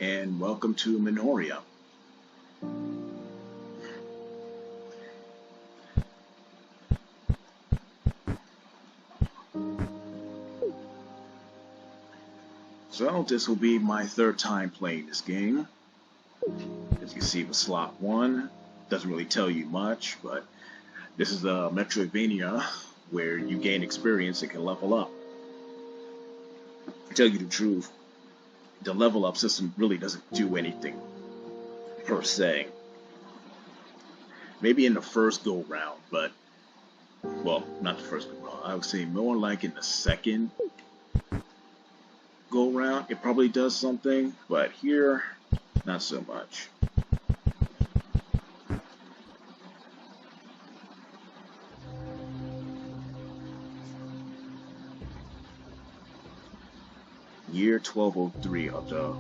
and welcome to Minoria. So this will be my third time playing this game. As you see with slot 1, doesn't really tell you much, but this is a Metroidvania where you gain experience and can level up. To tell you the truth, the level up system really doesn't do anything per se. Maybe in the first go round, but well, not the first go round. I would say more like in the second go round it probably does something, but here not so much. Year 1203 of the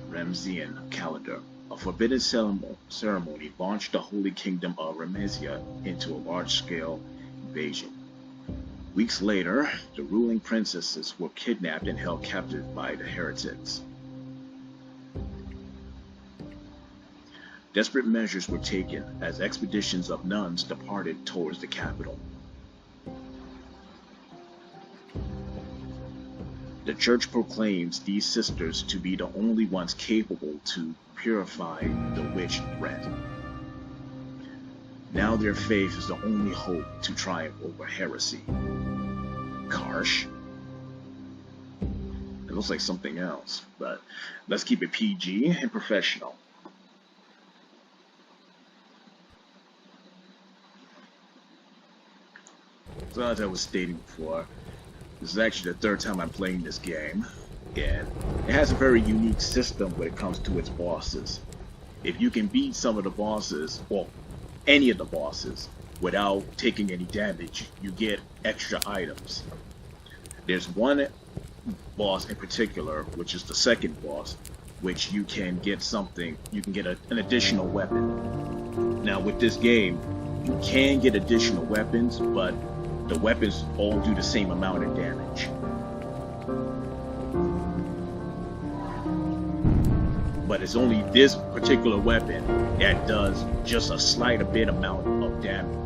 Ramezia calendar, a forbidden ceremony launched the Holy Kingdom of Ramezia into a large-scale invasion. Weeks later, the ruling princesses were kidnapped and held captive by the heretics. Desperate measures were taken as expeditions of nuns departed towards the capital. The church proclaims these sisters to be the only ones capable to purify the witch threat. Now their faith is the only hope to triumph over heresy. Karsh? It looks like something else, but let's keep it PG and professional. So as I was stating before, this is actually the third time I'm playing this game, and it has a very unique system when it comes to its bosses. If you can beat some of the bosses, or any of the bosses, without taking any damage, you get extra items. There's one boss in particular, which is the second boss, which you can get something, you can get an additional weapon. Now with this game, you can get additional weapons, but the weapons all do the same amount of damage. But it's only this particular weapon that does just a slight bit amount of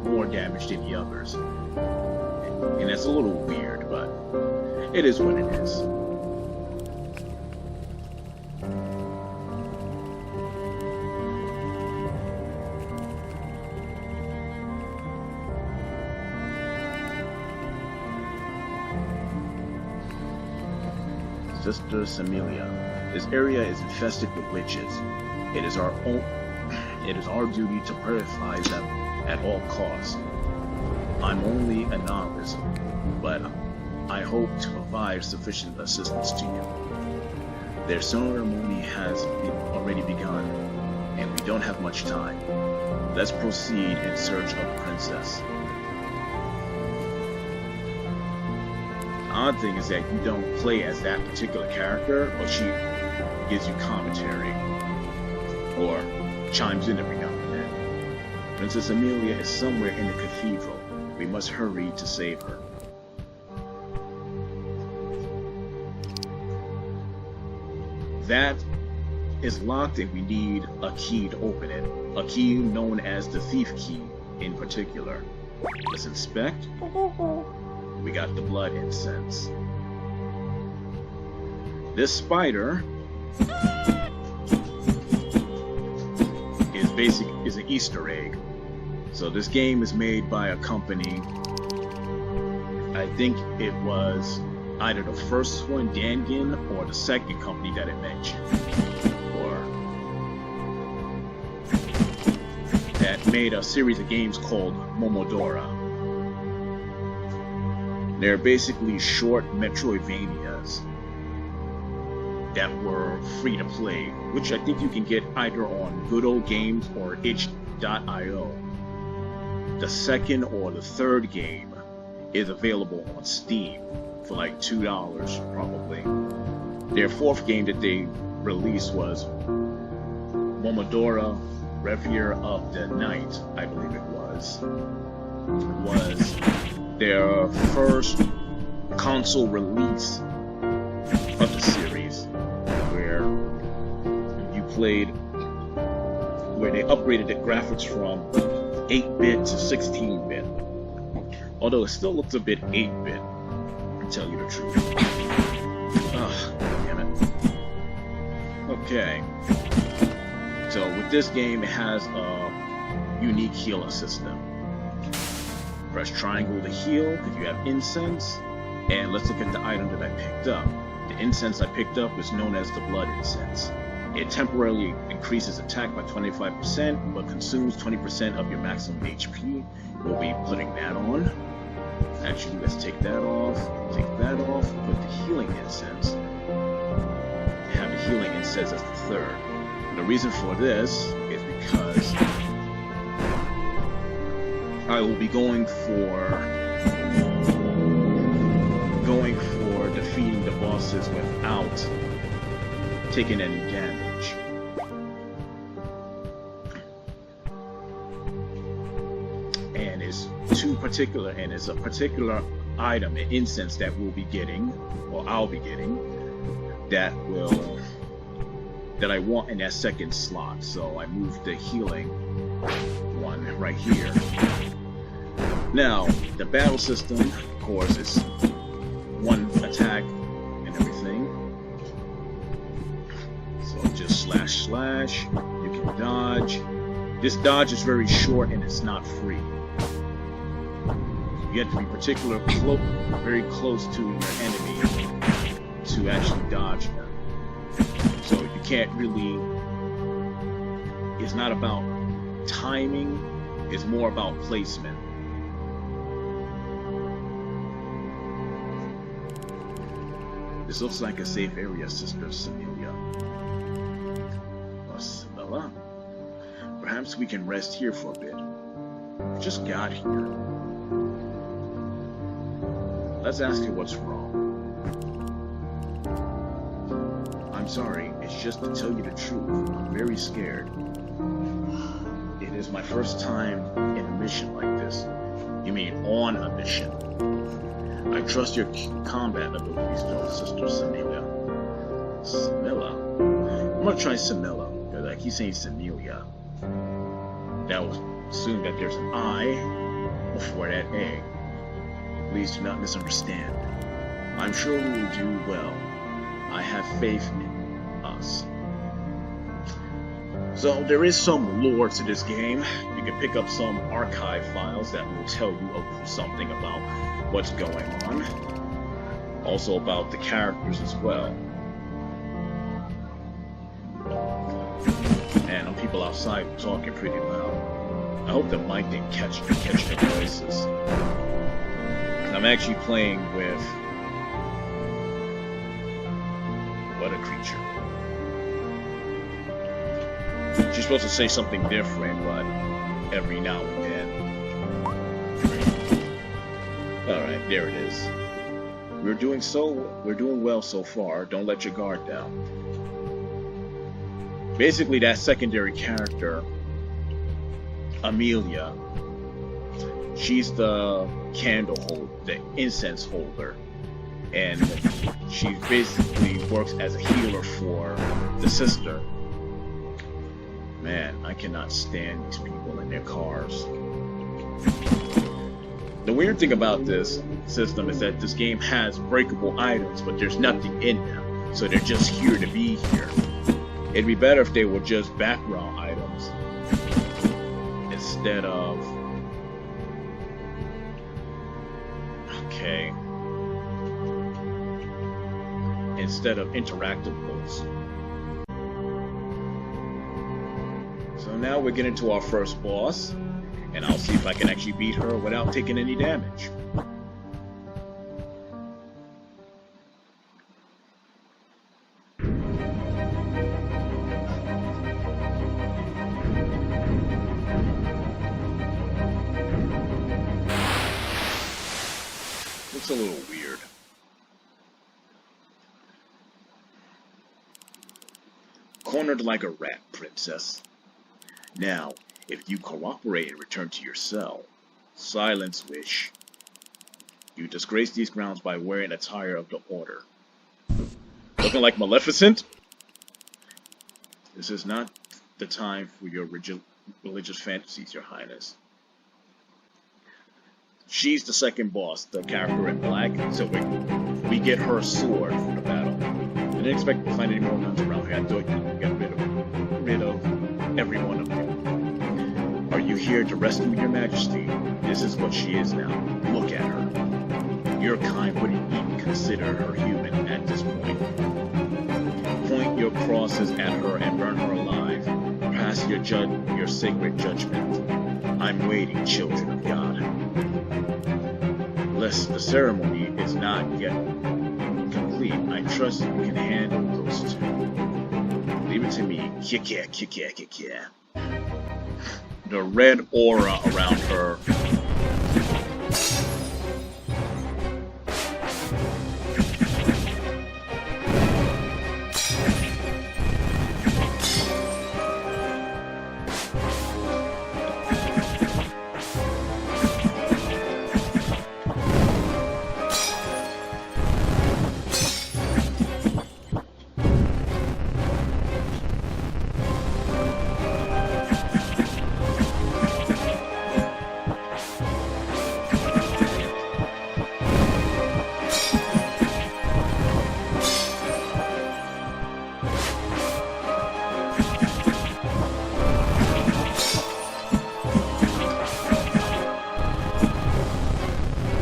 more damage than the others. And that's a little weird, but it is what it is. Sister Semilla. This area is infested with witches. It is our duty to purify them at all costs. I'm only a novice, but I hope to provide sufficient assistance to you. Their ceremony has already begun, and we don't have much time. Let's proceed in search of the princess. The odd thing is that you don't play as that particular character, but she gives you commentary or chimes in every now and then. Princess Semilla is somewhere in the cathedral. We must hurry to save her. That is locked and we need a key to open it. A key known as the thief key in particular. Let's inspect. We got the blood incense. This spider is an Easter egg. So this game is made by a company. I think it was either the first one, Dangan, or the second company that it mentioned, or that made a series of games called Momodora. They're basically short Metroidvanias that were free to play, which I think you can get either on Good Old Games or itch.io. The second or the third game is available on Steam for like $2 probably. Their fourth game that they released was Momodora Reverie of the Night, I believe it was their first console release of the series, where they upgraded the graphics from 8-bit to 16-bit. Although it still looks a bit 8-bit, to tell you the truth. Ugh, damn it. Okay. So with this game, it has a unique healing system. Press triangle to heal because you have incense. And let's look at the item that I picked up. The incense I picked up is known as the blood incense. It temporarily increases attack by 25%, but consumes 20% of your maximum HP. We'll be putting that on. Actually, let's take that off, put the healing incense. Have the healing incense as the third. And the reason for this is because I will be going for defeating the bosses without taking any damage. And it's a particular item, an incense that we'll be getting, or I'll be getting, that I want in that second slot. So I moved the healing one right here. Now, the battle system, of course, is one attack and everything. So just slash, you can dodge. This dodge is very short and it's not free. You have to be very close to your enemy to actually dodge them. So you can't really, it's not about timing, it's more about placement. This looks like a safe area, Sister Semilla. Or Semilla? Perhaps we can rest here for a bit. We just got here. Let's ask her what's wrong. I'm sorry, it's just to tell you the truth. I'm very scared. It is my first time in a mission like this. You mean on a mission? I trust your combat abilities, though, Sister Semilla. Semilla? I'm gonna try Semilla, because I keep saying Semilla. That will assume that there's an I before that A. Please do not misunderstand. I'm sure we will do well. I have faith in us. So there is some lore to this game. You can pick up some archive files that will tell you something about what's going on. Also about the characters as well. And people outside talking pretty loud. I hope the mic didn't catch their voices. I'm actually playing with what a creature. She's supposed to say something different, but every now and then. Alright, there it is. We're doing well so far. Don't let your guard down. Basically, that secondary character, Amelia, she's the candle holder, the incense holder, and she basically works as a healer for the sister. Man, I cannot stand these people in their cars. The weird thing about this system is that this game has breakable items, but there's nothing in them, so they're just here to be here. It'd be better if they were just background items instead of... Okay. Instead of interactables. So now we're getting to our first boss, and I'll see if I can actually beat her without taking any damage. Looks a little weird. Cornered like a rat, princess. Now, if you cooperate and return to your cell, silence wish. You disgrace these grounds by wearing attire of the order. Looking like Maleficent? This is not the time for your religious fantasies, Your Highness. She's the second boss, the character in black, so we get her sword for the battle. I didn't expect to find any more nuns around here. I thought you got rid of every one of them. Are you here to rescue Your Majesty? This is what she is now. Look at her. Your kind wouldn't even consider her human at this point. Point your crosses at her and burn her alive. Pass your sacred judgment. I'm waiting, children of God. Lest the ceremony is not yet complete, I trust you can handle those two. Leave it to me. Kick. The red aura around her.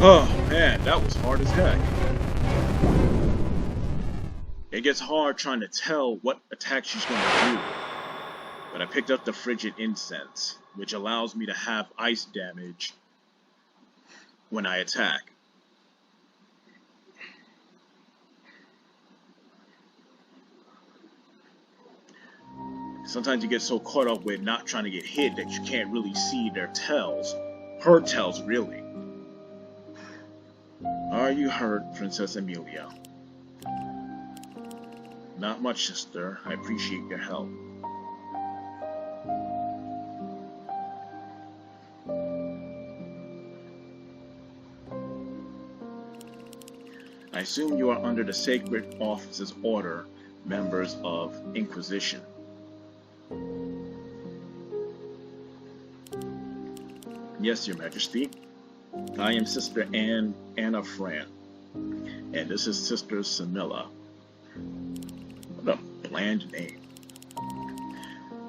Oh man, that was hard as heck. It gets hard trying to tell what attack she's going to do. But I picked up the frigid incense, which allows me to have ice damage when I attack. Sometimes you get so caught up with not trying to get hit that you can't really see their tails. Her tails, really. Are you hurt, Princess Emilia? Not much, sister. I appreciate your help. I assume you are under the Sacred Office's order, members of Inquisition. Yes, Your Majesty. I am Sister Anna Fran, and this is Sister Semilla. What a bland name.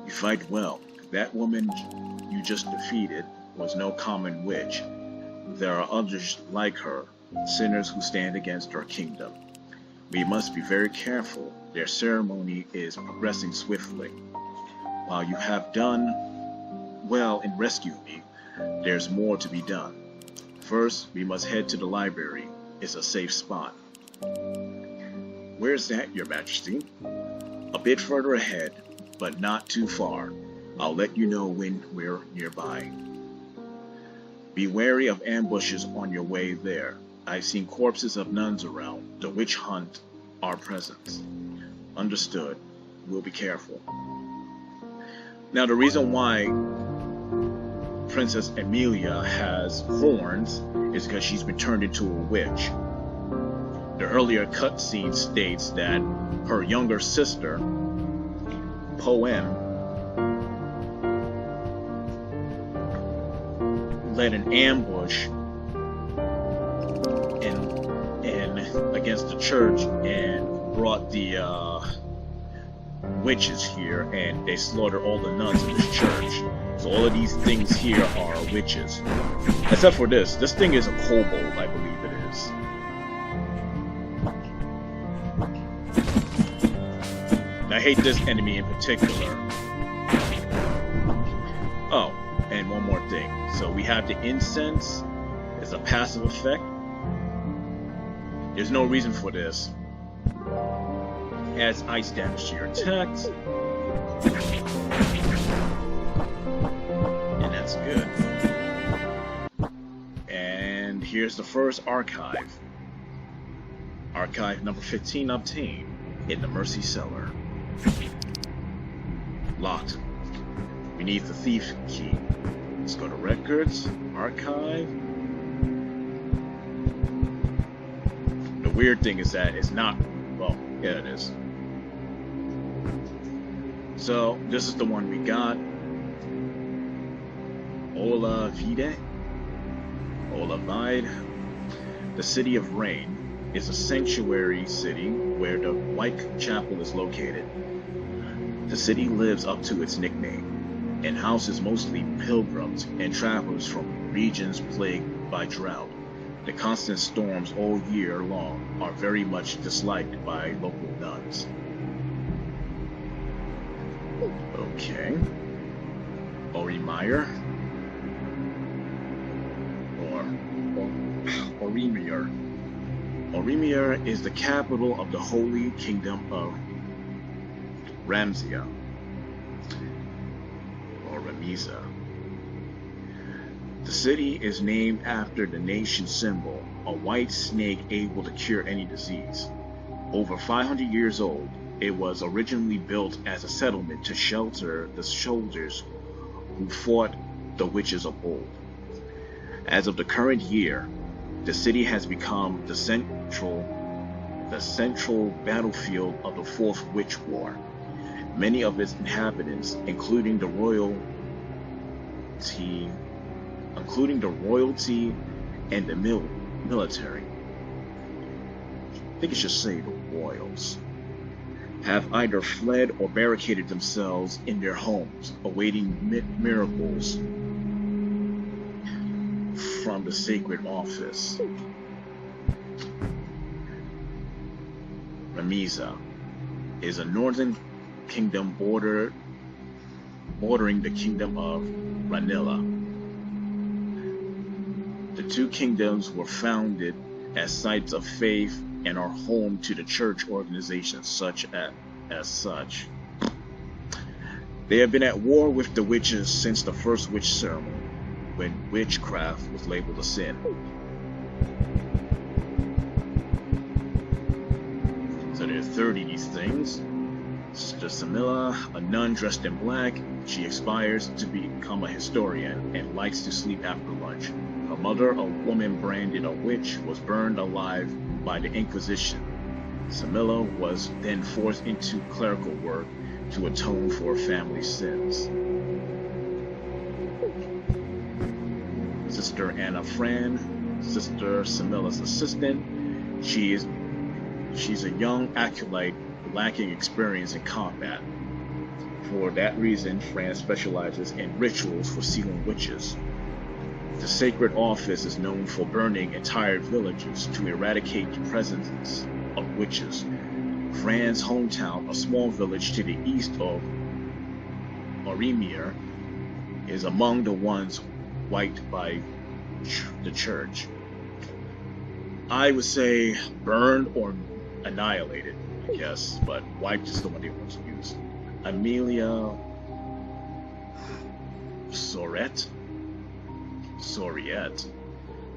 You fight well. That woman you just defeated was no common witch. There are others like her, sinners who stand against our kingdom. We must be very careful. Their ceremony is progressing swiftly. While you have done well in rescuing me, there's more to be done. First, we must head to the library. It's a safe spot. Where's that, Your Majesty? A bit further ahead, but not too far. I'll let you know when we're nearby. Be wary of ambushes on your way there. I've seen corpses of nuns around. The witch hunt our presence. Understood. We'll be careful. Now, the reason why Princess Emilia has horns is because she's been turned into a witch. The earlier cutscene states that her younger sister, Poem, led an ambush against the church and brought the witches here, and they slaughtered all the nuns in this church. So all of these things here are witches. Except for this. This thing is a kobold, I believe it is. I hate this enemy in particular. Oh, and one more thing. So we have the incense as a passive effect. There's no reason for this. Adds ice damage to your attacks. And that's good. And here's the first archive. Archive number 15 obtained in the Mercy Cellar. Locked. We need the thief key. Let's go to records, archive. The weird thing is that it's not, well, yeah, it is. So this is the one we got. Ola Vide. Ola Vide. The City of Rain is a sanctuary city where the White Chapel is located. The city lives up to its nickname and houses mostly pilgrims and travelers from regions plagued by drought. The constant storms all year long are very much disliked by local nuns. Okay. Orimire. Orimire. Orimire is the capital of the Holy Kingdom of Ramezia, or Ramezia. The city is named after the nation's symbol, a white snake able to cure any disease. Over 500 years old, it was originally built as a settlement to shelter the soldiers who fought the witches of old. As of the current year, the city has become the central battlefield of the Fourth Witch War. Many of its inhabitants, including the royalty and the military, I think it should say the royals, have either fled or barricaded themselves in their homes, awaiting miracles from the sacred office. Ramezia is a northern kingdom bordering the kingdom of Ranilla. The two kingdoms were founded as sites of faith and are home to the church organizations such. They have been at war with the witches since the first witch ceremony, when witchcraft was labeled a sin. So there are 30 of these things. Sister Semilla, a nun dressed in black, she aspires to become a historian and likes to sleep after lunch. Her mother, a woman branded a witch, was burned alive by the Inquisition. Semilla was then forced into clerical work to atone for her family's sins. Sister Fran, Sister Semilla's assistant. She's a young acolyte lacking experience in combat. For that reason, Fran specializes in rituals for sealing witches. The sacred office is known for burning entire villages to eradicate the presence of witches. Fran's hometown, a small village to the east of Orimire, is among the ones wiped by the church. I would say burned or annihilated, I guess, but wiped is the one they want to use. Amelia Soriette,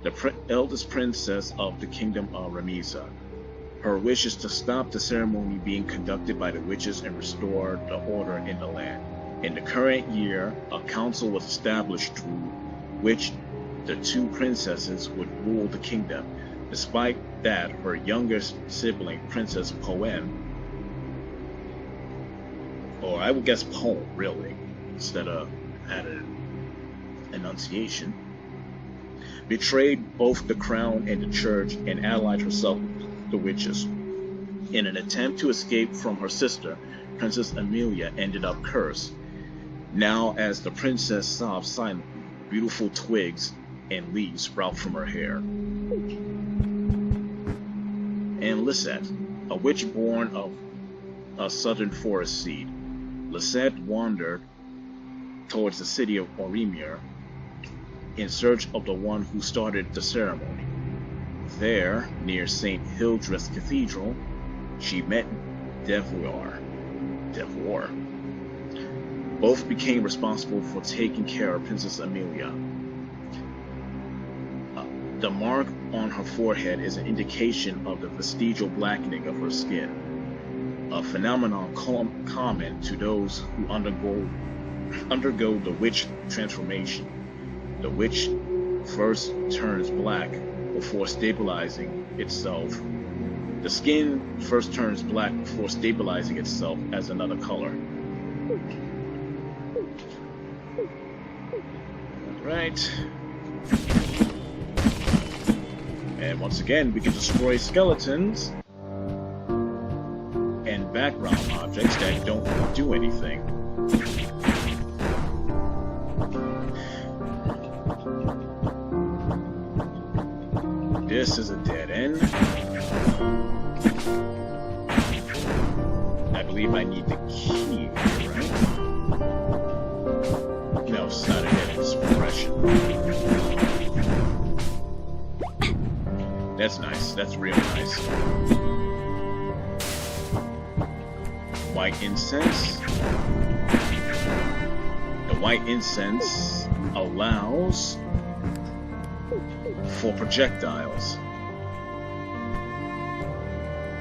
the eldest princess of the kingdom of Ramezia. Her wish is to stop the ceremony being conducted by the witches and restore the order in the land. In the current year, a council was established through which the two princesses would rule the kingdom. Despite that, her youngest sibling, Princess Poem, or I would guess Poem, really, instead of added enunciation, betrayed both the crown and the church and allied herself with the witches. In an attempt to escape from her sister, Princess Amelia ended up cursed. Now, as the princess sobs silently, beautiful twigs and leaves sprout from her hair. And Lisette, a witch born of a southern forest seed. Lisette wandered towards the city of Orimire in search of the one who started the ceremony. There, near St. Hildreth's Cathedral, she met thwart. Both became responsible for taking care of Princess Amelia. The mark on her forehead is an indication of the vestigial blackening of her skin, a phenomenon common to those who undergo the witch transformation. The witch first turns black before stabilizing itself. The skin first turns black before stabilizing itself as another color. Right. And once again, we can destroy skeletons and background objects that don't do anything. This is a dead end. I believe I need the key, right? No, it's not a dead end, it's suppression. That's nice. That's real nice. White incense. The white incense allows for projectiles.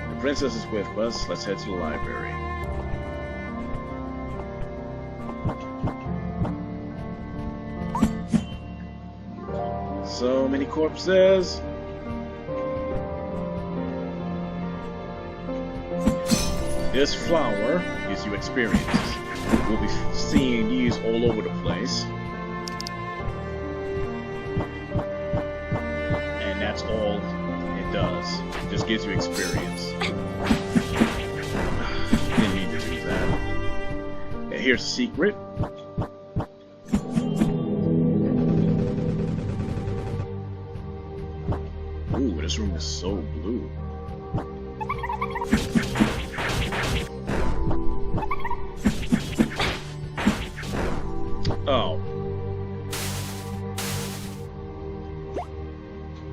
The princess is with us. Let's head to the library. So many corpses. This flower gives you experiences. We'll be seeing these all over the place. And that's all it does. It just gives you experience. Didn't need to do that. And here's a secret. Ooh, this room is so blue. Oh.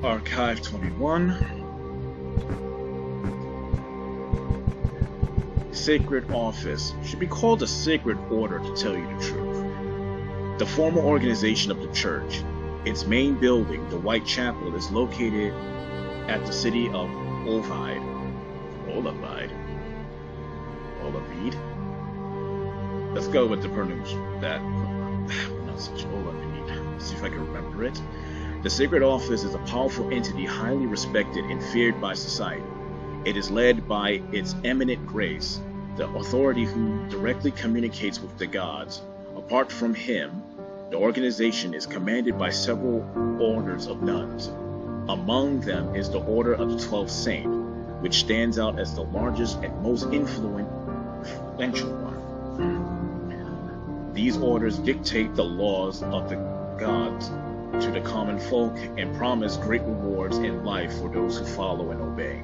Archive 21. Sacred Office. Should be called a Sacred Order to tell you the truth. The formal organization of the church. Its main building, the White Chapel, is located at the city of Ovid. Let's go with the pronunciation. See if I can remember it. The Sacred Office is a powerful entity highly respected and feared by society. It is led by its eminent grace, the authority who directly communicates with the gods. Apart from him, the organization is commanded by several orders of nuns. Among them is the Order of the 12th Saint, which stands out as the largest and most influential one. These orders dictate the laws of the gods to the common folk and promise great rewards in life for those who follow and obey.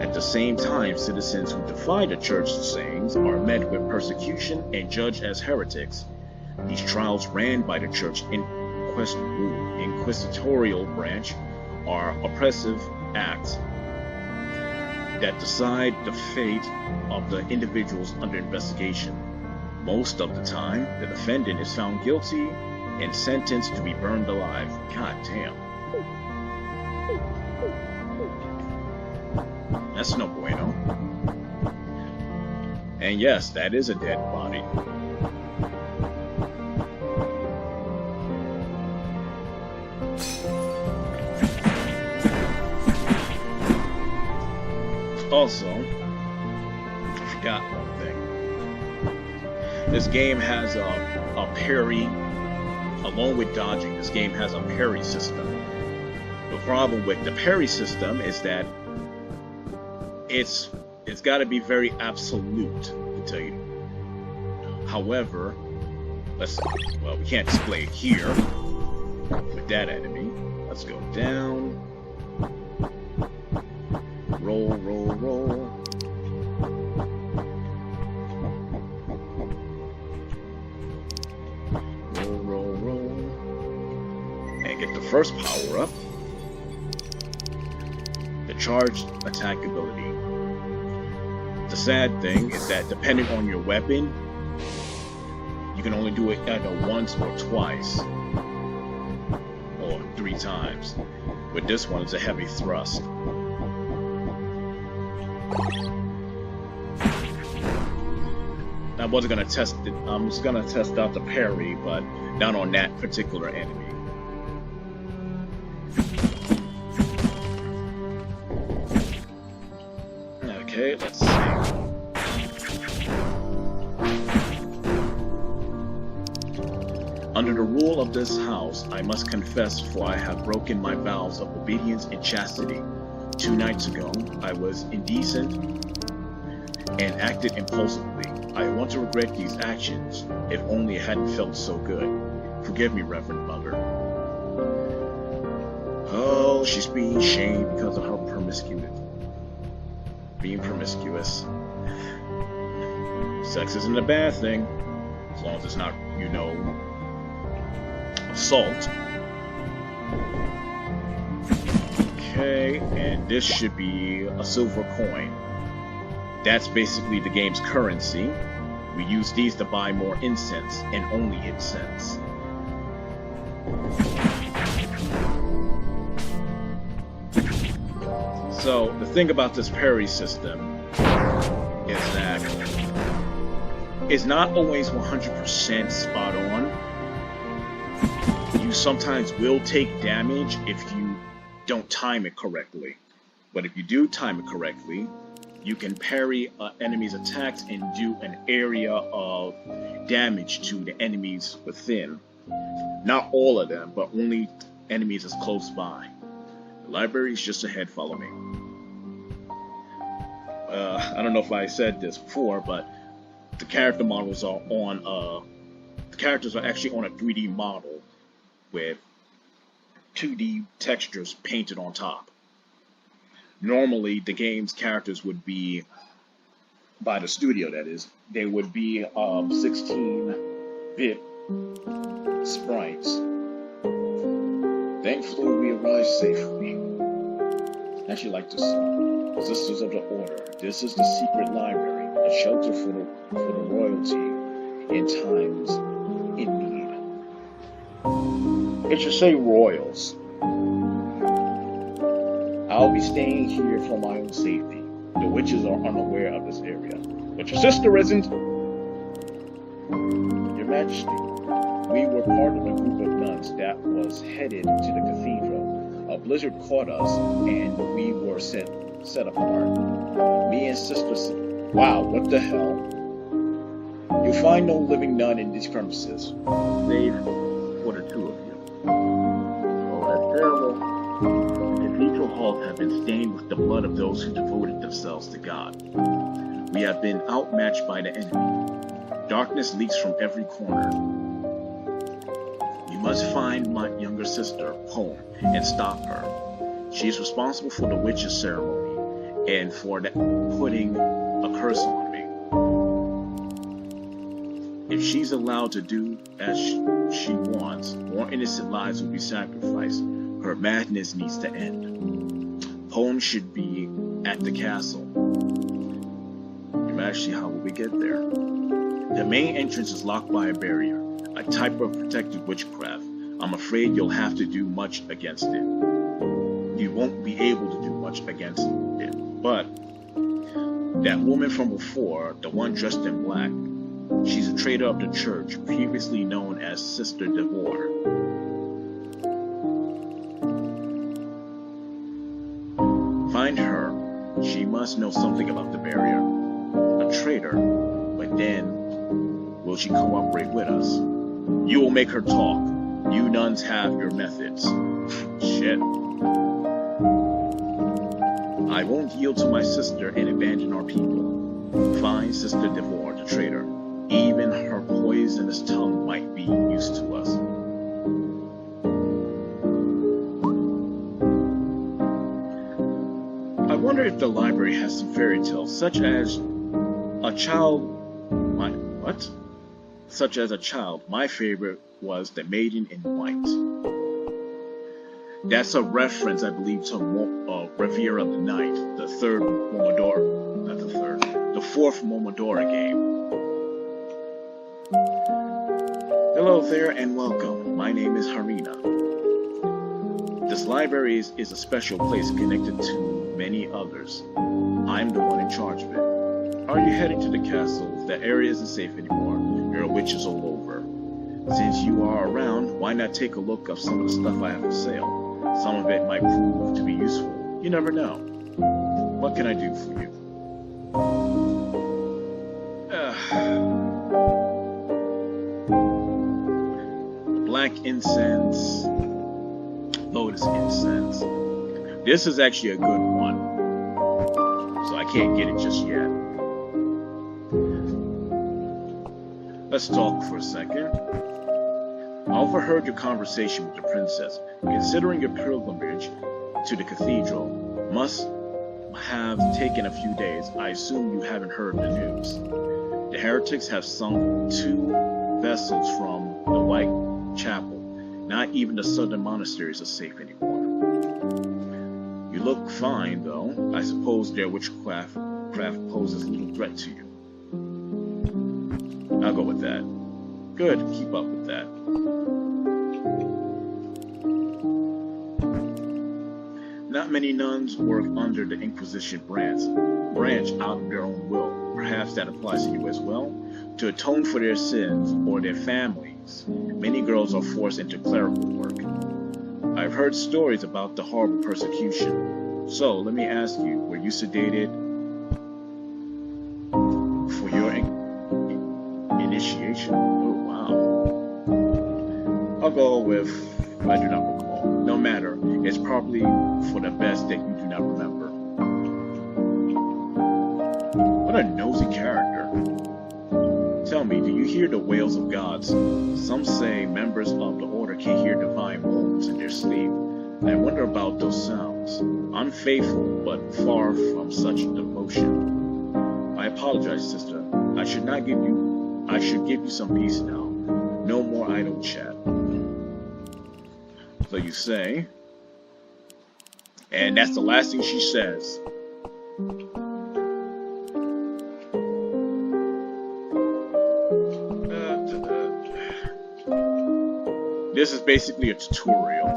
At the same time, citizens who defy the church's sayings are met with persecution and judged as heretics. These trials ran by the church inquisitorial branch are oppressive acts that decide the fate of the individuals under investigation. Most of the time, the defendant is found guilty and sentenced to be burned alive. God damn. That's no bueno. And yes, that is a dead body. Also, I forgot one thing. This game has a parry, along with dodging. This game has a parry system. The problem with the parry system is that it's got to be very absolute to tell you. However, we can't display it here with that enemy. Let's go down. Roll, roll, roll. Roll, roll, roll. And get the first power up. The charged attack ability. The sad thing is that depending on your weapon, you can only do it either once or twice. Or 3 times. With this one, it's a heavy thrust. I wasn't gonna test it. I'm just gonna test out the parry, but not on that particular enemy. Okay, let's see. Under the rule of this house, I must confess, for I have broken my vows of obedience and chastity. 2 nights ago, I was indecent and acted impulsively. I want to regret these actions, if only it hadn't felt so good. Forgive me, Reverend Mother. Oh, she's being shamed because of her being promiscuous. Sex isn't a bad thing, as long as it's not, assault. Okay, and this should be a silver coin. That's basically the game's currency. We use these to buy more incense, and only incense. So, the thing about this parry system is that it's not always 100% spot on. You sometimes will take damage if you don't time it correctly. But if you do time it correctly, you can parry enemies' attacks and do an area of damage to the enemies within. Not all of them, but only enemies as close by. The library is just ahead, follow me. I don't know if I said this before, but the character models are on the characters are actually on a 3D model with 2D textures painted on top. Normally, the game's characters would be, by the studio that is, they would be 16-bit sprites. Thankfully, we arrived safely. I actually like this song. Sisters of the Order. This is the secret library, a shelter for the royalty in times in need. It should say royals. I'll be staying here for my own safety. The witches are unaware of this area. But your sister isn't. Your Majesty, we were part of the group of nuns that was headed to the cathedral. A blizzard caught us, and we were set apart. Me and Sister Wow, what the hell? You'll find no living nun in these premises, save for the 2 of you. Oh, that's terrible. The cathedral halls have been stained with the blood of those who devoted themselves to God. We have been outmatched by the enemy. Darkness leaks from every corner. You must find my younger sister, home, and stop her. She is responsible for the witches' ceremony and for putting a curse on me. If she's allowed to do as she wants, more innocent lives will be sacrificed. Her madness needs to end. Home should be at the castle. Actually, how will we get there? The main entrance is locked by a barrier, a type of protected witchcraft. I'm afraid you'll have to do much against it. You won't be able to do much against it. But that woman from before, the one dressed in black, she's a traitor of the church, previously known as Sister thwart. Find her. She must know something about the barrier. A traitor, but then will she cooperate with us? You will make her talk. You nuns have your methods. Shit. I won't yield to my sister and abandon our people. Find Sister thwart, the traitor. Even her poisonous tongue might be used to us. I wonder if the library has some fairy tales, such as a child. Such as a child. My favorite was The Maiden in White. That's a reference, I believe, to Reverie of the Night, the fourth Momodora game. Hello there and welcome. My name is Harina. This library is a special place connected to many others. I'm the one in charge of it. Are you heading to the castle? The area isn't safe anymore. There are witches all over. Since you are around, why not take a look of some of the stuff I have for sale? Some of it might prove to be useful. You never know. What can I do for you? black incense, lotus incense. This is actually a good one, so I can't get it just yet. Let's talk for a second. I overheard your conversation with the princess. Considering your pilgrimage to the cathedral must have taken a few days, I assume you haven't heard the news. The heretics have sunk 2 vessels from the White Chapel. Not even the southern monasteries are safe anymore. You look fine, though. I suppose their witchcraft poses little threat to you. I'll go with that. Good, keep up with that. Not many nuns work under the Inquisition branch out of their own will. Perhaps that applies to you as well. To atone for their sins or their families, many girls are forced into clerical work. I've heard stories about the horrible persecution. So, let me ask you, were you sedated for your initiation? Oh, wow. I'll go with, I do not recall. No matter, it's probably for the best that you do not remember. What a nosy character. Tell me, do you hear the wails of gods? Some say members of the order can hear divine moans in their sleep. I wonder about those sounds. Unfaithful, but far from such devotion. I apologize, sister. I should give you some peace now. No more idle chat. So you say, and that's the last thing she says. This is basically a tutorial.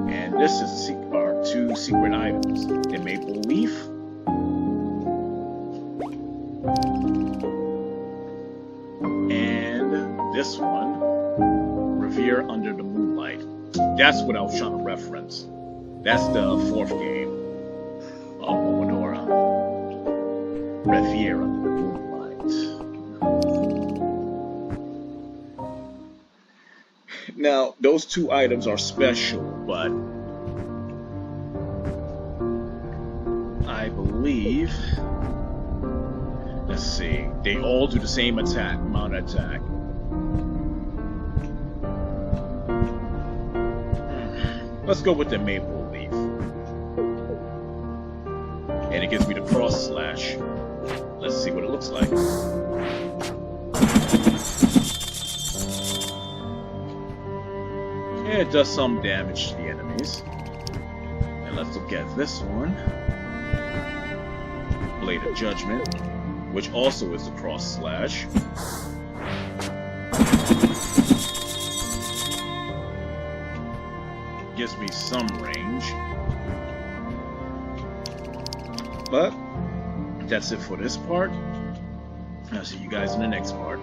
And this is our 2 secret items. The maple leaf. And this one, Revere Under the Moonlight. That's what I was trying to reference. That's the 4th game of Momodora. Revere Under the Moonlight. Now, those 2 items are special, but I believe, let's see, they all do the same amount of attack. Let's go with the maple leaf. And it gives me the cross slash. Let's see what it looks like. Yeah, it does some damage to the enemies. And let's look at this one. Blade of Judgment, which also is the cross slash. Gives me some range. But that's it for this part. I'll see you guys in the next part.